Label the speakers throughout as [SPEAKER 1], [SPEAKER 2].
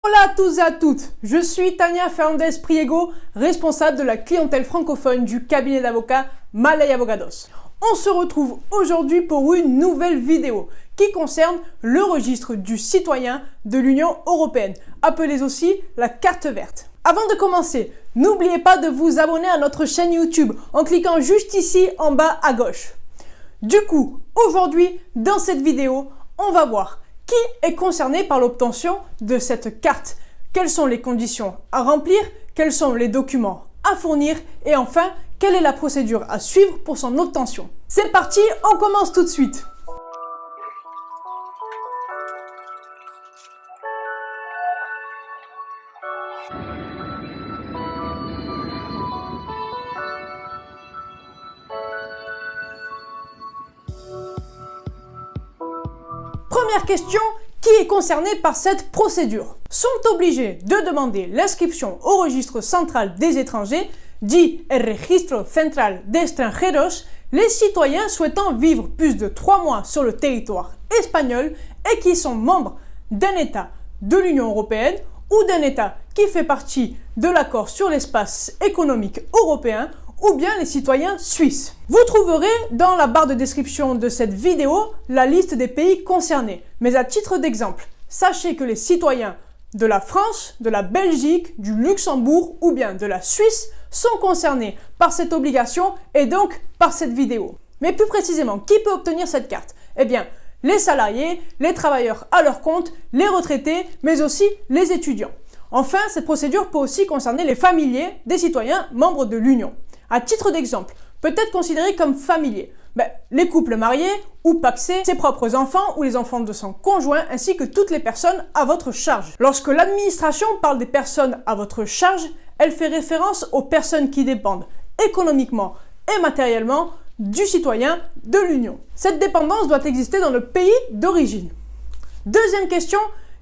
[SPEAKER 1] Hola à tous et à toutes, je suis Tania Fernandez-Priego, responsable de la clientèle francophone du cabinet d'avocats Malay Abogados. On se retrouve aujourd'hui pour une nouvelle vidéo qui concerne le registre du citoyen de l'Union européenne, appelé aussi la carte verte. Avant de commencer, n'oubliez pas de vous abonner à notre chaîne YouTube en cliquant juste ici en bas à gauche. Du coup, aujourd'hui, dans cette vidéo, on va voir qui est concerné par l'obtention de cette carte, quelles sont les conditions à remplir, quels sont les documents à fournir et enfin, quelle est la procédure à suivre pour son obtention. C'est parti, on commence tout de suite. Première question, qui est concerné par cette procédure? Sont obligés de demander l'inscription au registre central des étrangers, dit el Registro Central de Extranjeros, les citoyens souhaitant vivre plus de 3 mois sur le territoire espagnol et qui sont membres d'un État de l'Union européenne ou d'un État qui fait partie de l'accord sur l'espace économique européen ou bien les citoyens suisses. Vous trouverez dans la barre de description de cette vidéo la liste des pays concernés. Mais à titre d'exemple, sachez que les citoyens de la France, de la Belgique, du Luxembourg ou bien de la Suisse sont concernés par cette obligation et donc par cette vidéo. Mais plus précisément, qui peut obtenir cette carte? Eh bien, les salariés, les travailleurs à leur compte, les retraités, mais aussi les étudiants. Enfin, cette procédure peut aussi concerner les familiers des citoyens membres de l'Union. À titre d'exemple, peut-être considéré comme familier, les couples mariés ou pacsés, ses propres enfants ou les enfants de son conjoint, ainsi que toutes les personnes à votre charge. Lorsque l'administration parle des personnes à votre charge, elle fait référence aux personnes qui dépendent économiquement et matériellement du citoyen de l'Union. Cette dépendance doit exister dans le pays d'origine. Deuxième question,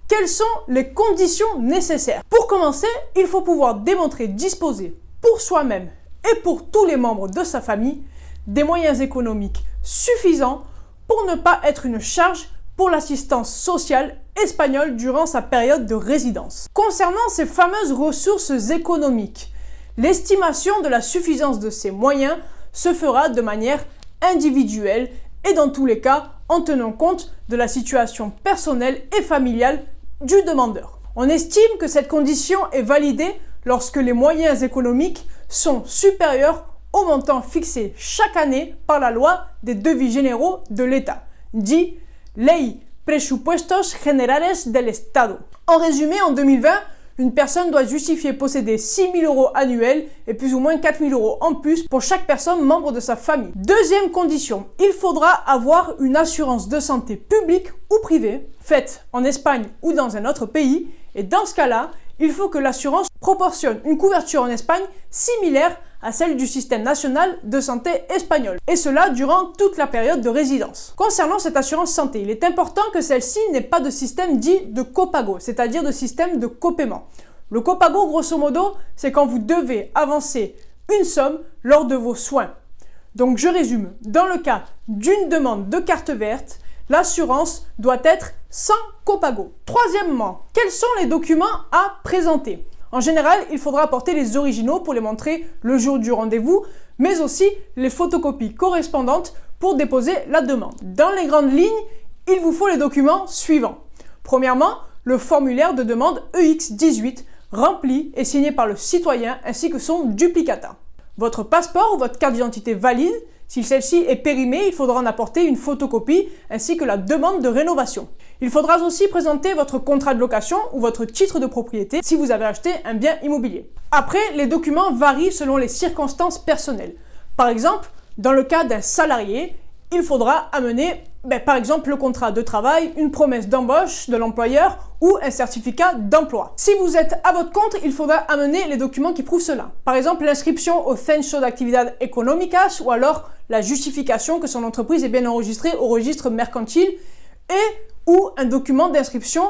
[SPEAKER 1] quelles sont les conditions nécessaires? Pour commencer, il faut pouvoir démontrer disposer pour soi-même et pour tous les membres de sa famille des moyens économiques suffisants pour ne pas être une charge pour l'assistance sociale espagnole durant sa période de résidence. Concernant ces fameuses ressources économiques, l'estimation de la suffisance de ces moyens se fera de manière individuelle et dans tous les cas en tenant compte de la situation personnelle et familiale du demandeur. On estime que cette condition est validée lorsque les moyens économiques sont supérieurs au montant fixé chaque année par la loi des devis généraux de l'État, dit Ley Presupuestos Generales del Estado. En résumé, en 2020, une personne doit justifier posséder 6 000 € annuels et plus ou moins 4 000 € en plus pour chaque personne membre de sa famille. Deuxième condition, il faudra avoir une assurance de santé publique ou privée, faite en Espagne ou dans un autre pays, et dans ce cas-là, il faut que l'assurance proportionne une couverture en Espagne similaire à celle du système national de santé espagnol, et cela durant toute la période de résidence. Concernant cette assurance santé, il est important que celle-ci n'ait pas de système dit de copago, c'est-à-dire de système de copaiement. Le copago, grosso modo, c'est quand vous devez avancer une somme lors de vos soins. Donc je résume, dans le cas d'une demande de carte verte, l'assurance doit être sans copago. Troisièmement, quels sont les documents à présenter? En général, il faudra apporter les originaux pour les montrer le jour du rendez-vous, mais aussi les photocopies correspondantes pour déposer la demande. Dans les grandes lignes, il vous faut les documents suivants. Premièrement, le formulaire de demande EX18, rempli et signé par le citoyen ainsi que son duplicata. Votre passeport ou votre carte d'identité valide. Si celle-ci est périmée, il faudra en apporter une photocopie ainsi que la demande de rénovation. Il faudra aussi présenter votre contrat de location ou votre titre de propriété si vous avez acheté un bien immobilier. Après, les documents varient selon les circonstances personnelles. Par exemple, dans le cas d'un salarié, il faudra amener par exemple le contrat de travail, une promesse d'embauche de l'employeur ou un certificat d'emploi. Si vous êtes à votre compte, il faudra amener les documents qui prouvent cela. Par exemple, l'inscription au Censo de Actividad Económicas ou alors la justification que son entreprise est bien enregistrée au registre mercantile et ou un document d'inscription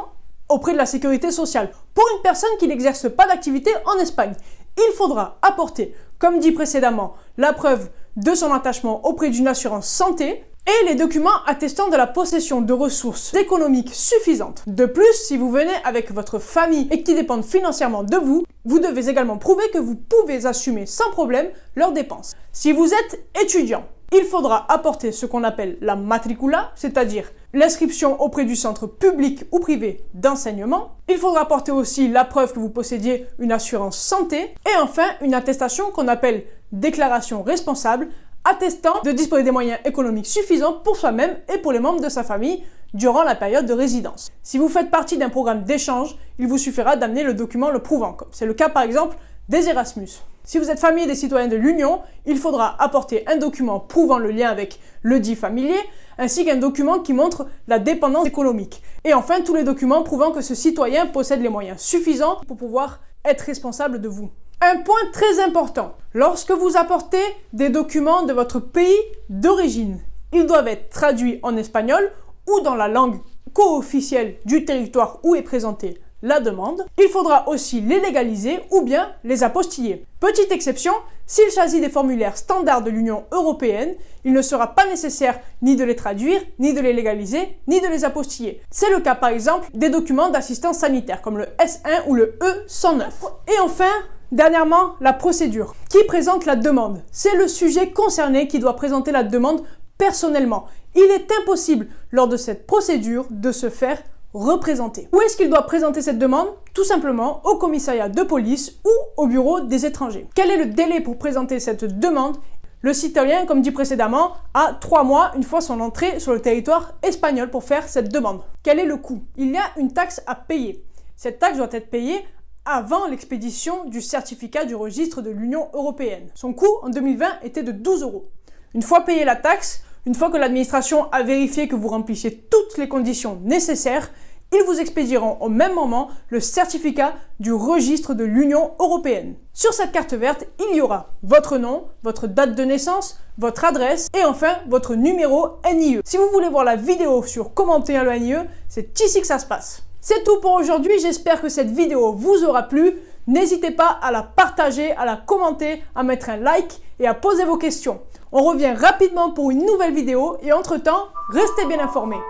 [SPEAKER 1] auprès de la sécurité sociale. Pour une personne qui n'exerce pas d'activité en Espagne, il faudra apporter, comme dit précédemment, la preuve de son attachement auprès d'une assurance santé et les documents attestant de la possession de ressources économiques suffisantes. De plus, si vous venez avec votre famille et qui dépendent financièrement de vous, vous devez également prouver que vous pouvez assumer sans problème leurs dépenses. Si vous êtes étudiant, il faudra apporter ce qu'on appelle la matricula, c'est-à-dire l'inscription auprès du centre public ou privé d'enseignement. Il faudra apporter aussi la preuve que vous possédiez une assurance santé. Et enfin, une attestation qu'on appelle déclaration responsable, attestant de disposer des moyens économiques suffisants pour soi-même et pour les membres de sa famille durant la période de résidence. Si vous faites partie d'un programme d'échange, il vous suffira d'amener le document le prouvant, comme c'est le cas par exemple des Erasmus. Si vous êtes famille des citoyens de l'Union, il faudra apporter un document prouvant le lien avec le dit familier, ainsi qu'un document qui montre la dépendance économique. Et enfin, tous les documents prouvant que ce citoyen possède les moyens suffisants pour pouvoir être responsable de vous. Un point très important, lorsque vous apportez des documents de votre pays d'origine, ils doivent être traduits en espagnol ou dans la langue co-officielle du territoire où est présentée la demande. Il faudra aussi les légaliser ou bien les apostiller. Petite exception, s'il s'agit des formulaires standards de l'Union européenne, il ne sera pas nécessaire ni de les traduire, ni de les légaliser, ni de les apostiller. C'est le cas par exemple des documents d'assistance sanitaire comme le S1 ou le E109. Et enfin, dernièrement, la procédure. Qui présente la demande? C'est le sujet concerné qui doit présenter la demande personnellement. Il est impossible lors de cette procédure de se faire représenter. Où est-ce qu'il doit présenter cette demande? Tout simplement au commissariat de police ou au bureau des étrangers. Quel est le délai pour présenter cette demande? Le citoyen, comme dit précédemment, a 3 mois une fois son entrée sur le territoire espagnol pour faire cette demande. Quel est le coût? Il y a une taxe à payer. Cette taxe doit être payée avant l'expédition du certificat du registre de l'Union européenne. Son coût en 2020 était de 12 €. Une fois payée la taxe, une fois que l'administration a vérifié que vous remplissiez toutes les conditions nécessaires, ils vous expédieront au même moment le certificat du registre de l'Union européenne. Sur cette carte verte, il y aura votre nom, votre date de naissance, votre adresse et enfin votre numéro NIE. Si vous voulez voir la vidéo sur comment obtenir le NIE, c'est ici que ça se passe. C'est tout pour aujourd'hui, j'espère que cette vidéo vous aura plu. N'hésitez pas à la partager, à la commenter, à mettre un like et à poser vos questions. On revient rapidement pour une nouvelle vidéo et entre-temps, restez bien informés.